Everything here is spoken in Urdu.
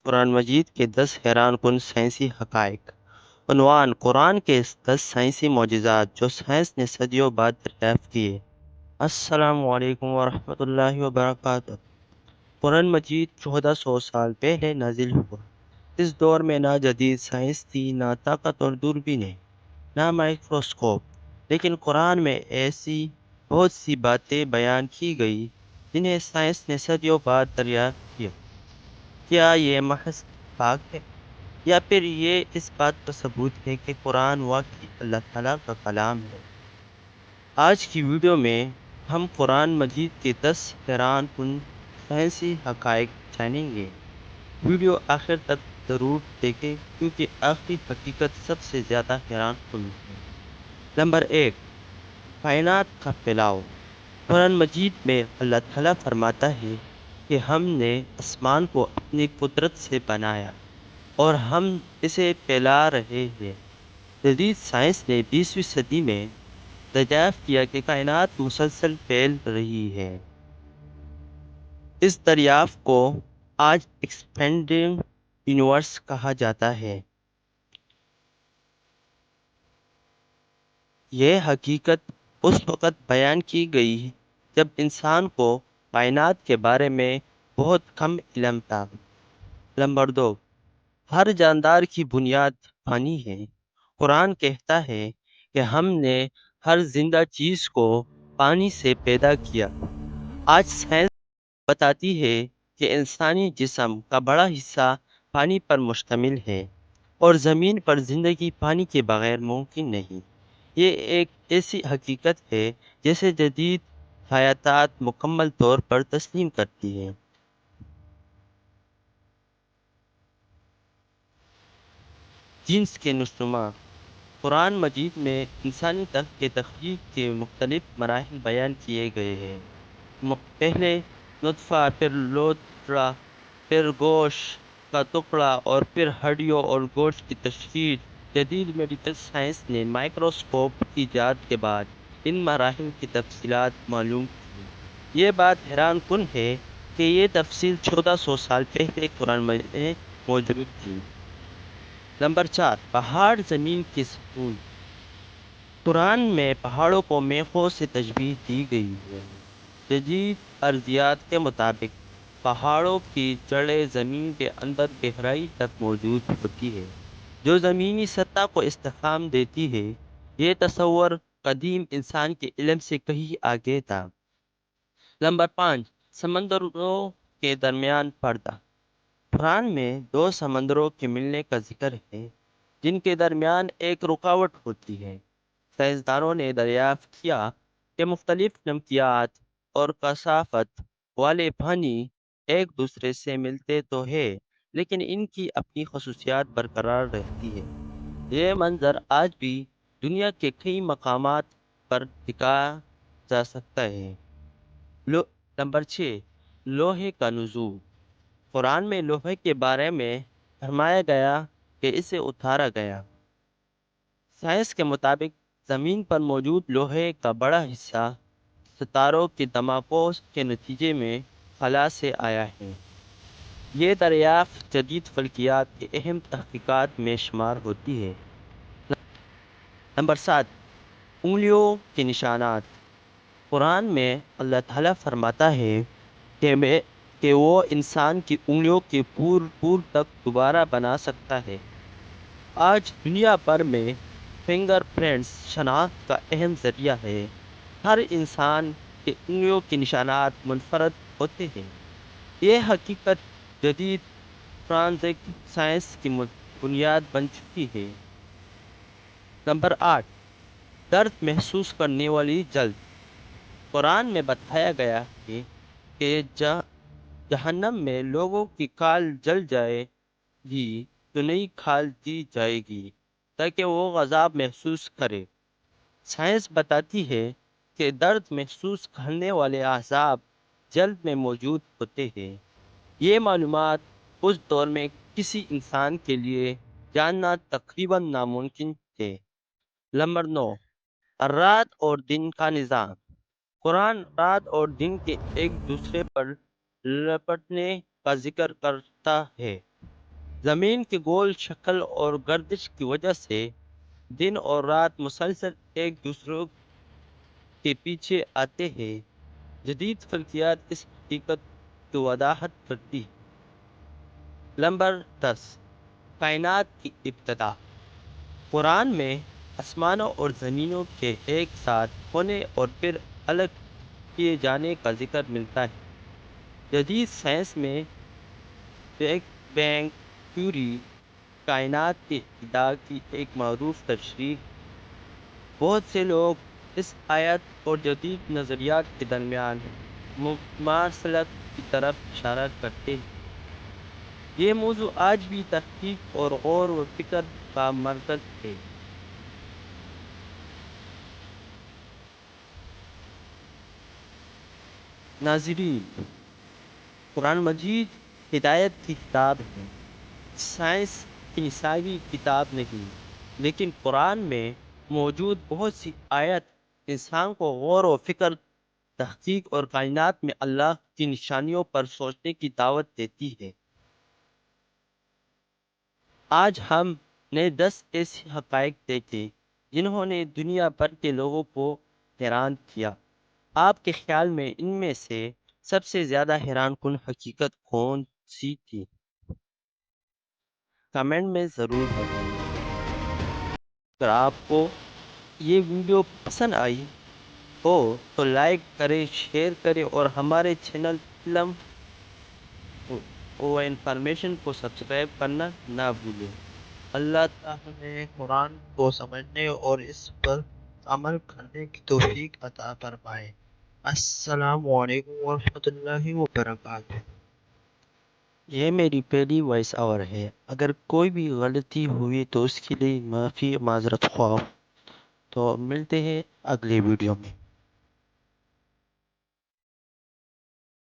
قرآن مجید کے 10 حیران کن سائنسی حقائق۔ عنوان: قرآن کے 10 سائنسی معجزات جو سائنس نے صدیوں بعد دریافت کیے۔ السلام علیکم ورحمۃ اللہ وبرکاتہ۔ قرآن مجید 1400 سال پہلے نازل ہوا۔ اس دور میں نہ جدید سائنس تھی، نہ طاقتور دوربینیں، نہ مائکروسکوپ، لیکن قرآن میں ایسی بہت سی باتیں بیان کی گئی جنہیں سائنس نے صدیوں بعد دریافت کیا۔ کیا یہ محض اتفاق ہے یا پھر یہ اس بات کا ثبوت ہے کہ قرآن واقعی اللہ تعالیٰ کا کلام ہے؟ آج کی ویڈیو میں ہم قرآن مجید کے 10 حیران کن سائنسی حقائق جانیں گے۔ ویڈیو آخر تک ضرور دیکھیں کیونکہ آخری حقیقت سب سے زیادہ حیران کن ہے۔ نمبر 1، کائنات کا پھیلاؤ۔ قرآن مجید میں اللہ تعالیٰ فرماتا ہے کہ ہم نے آسمان کو اپنی قدرت سے بنایا اور ہم اسے پھیلا رہے ہیں۔ جدید سائنس نے 20ویں صدی میں دریافت کیا کہ کائنات مسلسل پھیل رہی ہے۔ اس دریافت کو آج ایکسپینڈنگ یونیورس کہا جاتا ہے۔ یہ حقیقت اس وقت بیان کی گئی جب انسان کو کائنات کے بارے میں بہت کم علم تھا۔ نمبر 2، ہر جاندار کی بنیاد پانی ہے۔ قرآن کہتا ہے کہ ہم نے ہر زندہ چیز کو پانی سے پیدا کیا۔ آج سائنس بتاتی ہے کہ انسانی جسم کا بڑا حصہ پانی پر مشتمل ہے اور زمین پر زندگی پانی کے بغیر ممکن نہیں۔ یہ ایک ایسی حقیقت ہے جسے جدید حیاتیات مکمل طور پر تسلیم کرتی ہے۔ جنس کے نشوما۔ قرآن مجید میں انسانی طرز کے تخلیق کے مختلف مراحل بیان کیے گئے ہیں۔ پہلے نطفہ، پھر لوتھڑا، پھر گوشت کا ٹکڑا اور پھر ہڈیوں اور گوشت کی تشکیل۔ جدید میڈیکل سائنس نے مائکروسکوپ کی ایجاد کے بعد ان مراحل کی تفصیلات معلوم کی۔ یہ بات حیران کن ہے کہ یہ تفصیل 1400 سال پہلے قرآن مجید میں موجود تھی۔ نمبر 4، پہاڑ زمین کی ستون۔ قرآن میں پہاڑوں کو میخوں سے تشبیہ دی گئی ہے۔ جدید ارضیات کے مطابق پہاڑوں کی جڑیں زمین کے اندر گہرائی تک موجود ہوتی ہے جو زمینی سطح کو استحکام دیتی ہے۔ یہ تصور قدیم انسان کے علم سے کہیں آگے تھا۔ نمبر 5، سمندروں کے درمیان پردہ۔ قرآن میں 2 سمندروں کے ملنے کا ذکر ہے جن کے درمیان ایک رکاوٹ ہوتی ہے۔ سائنسدانوں نے دریافت کیا کہ مختلف نمکیات اور کثافت والے پانی ایک دوسرے سے ملتے تو ہیں لیکن ان کی اپنی خصوصیات برقرار رہتی ہیں۔ یہ منظر آج بھی دنیا کے کئی مقامات پر دیکھا جا سکتا ہے۔ نمبر 6، لوہے کا نزول۔ قرآن میں لوہے کے بارے میں فرمایا گیا کہ اسے اتارا گیا۔ سائنس کے مطابق زمین پر موجود لوہے کا بڑا حصہ ستاروں کے دھماکوں کے نتیجے میں خلا سے آیا ہے۔ یہ دریافت جدید فلکیات کے اہم تحقیقات میں شمار ہوتی ہے۔ نمبر 7، انگلیوں کے نشانات۔ قرآن میں اللہ تعالیٰ فرماتا ہے کہ وہ انسان کی انگلیوں کے پور تک دوبارہ بنا سکتا ہے۔ آج دنیا بھر میں فنگر پرنٹس شناخت کا اہم ذریعہ ہے۔ ہر انسان کے انگلیوں کے نشانات منفرد ہوتے ہیں۔ یہ حقیقت جدید فورینسک سائنس کی بنیاد بن چکی ہے۔ نمبر 8، درد محسوس کرنے والی جلد۔ قرآن میں بتایا گیا ہے کہ جہنم میں لوگوں کی کھال جل جائے گی تو نئی کھال دی جائے گی تاکہ وہ عذاب محسوس کرے۔ سائنس بتاتی ہے کہ درد محسوس کرنے والے اعضاب جلد میں موجود ہوتے ہیں۔ یہ معلومات اس دور میں کسی انسان کے لیے جاننا تقریباً ناممکن تھے۔ نمبر 9، رات اور دن کا نظام۔ قرآن رات اور دن کے ایک دوسرے پر لپٹنے کا ذکر کرتا ہے۔ زمین کے گول شکل اور گردش کی وجہ سے دن اور رات مسلسل ایک دوسرے کے پیچھے آتے ہیں۔ جدید فلکیات اس حقیقت کی وضاحت کرتی ہے۔ نمبر 10، کائنات کی ابتدا۔ قرآن میں آسمانوں اور زمینوں کے ایک ساتھ ہونے اور پھر الگ کیے جانے کا ذکر ملتا ہے۔ جدید سائنس میں بگ بینگ تھیوری کائنات کی ابتدا کی ایک معروف تشریح ہے۔ بہت سے لوگ اس آیت اور جدید نظریات کے درمیان مماثلت کی طرف اشارہ کرتے ہیں۔ یہ موضوع آج بھی تحقیق اور غور و فکر کا مرکز ہے۔ ناظرین، قرآن مجید ہدایت کی کتاب ہے، سائنس کی نصابی کتاب نہیں، لیکن قرآن میں موجود بہت سی آیت انسان کو غور و فکر، تحقیق اور کائنات میں اللہ کی نشانیوں پر سوچنے کی دعوت دیتی ہے۔ آج ہم نے 10 ایسے حقائق دیکھے جنہوں نے دنیا بھر کے لوگوں کو حیران کیا۔ آپ کے خیال میں ان میں سے سب سے زیادہ حیران کن حقیقت کون سی تھی؟ کمنٹ میں ضرور بتائیں۔ اگر آپ کو یہ ویڈیو پسند آئی ہو تو لائک کریں، شیئر کریں اور ہمارے چینل علم و انفارمیشن کو سبسکرائب کرنا نہ بھولیں۔ اللہ تعالیٰ ہمیں قرآن کو سمجھنے اور اس پر عمل کرنے کی توفیق عطا فرمائے۔ السلام علیکم ورحمۃ اللہ وبرکاتہ۔ یہ میری پہلی وائس اوور ہے۔ اگر کوئی بھی غلطی ہوئی تو اس کے لیے معذرت خواہ۔ تو ملتے ہیں اگلے ویڈیو میں۔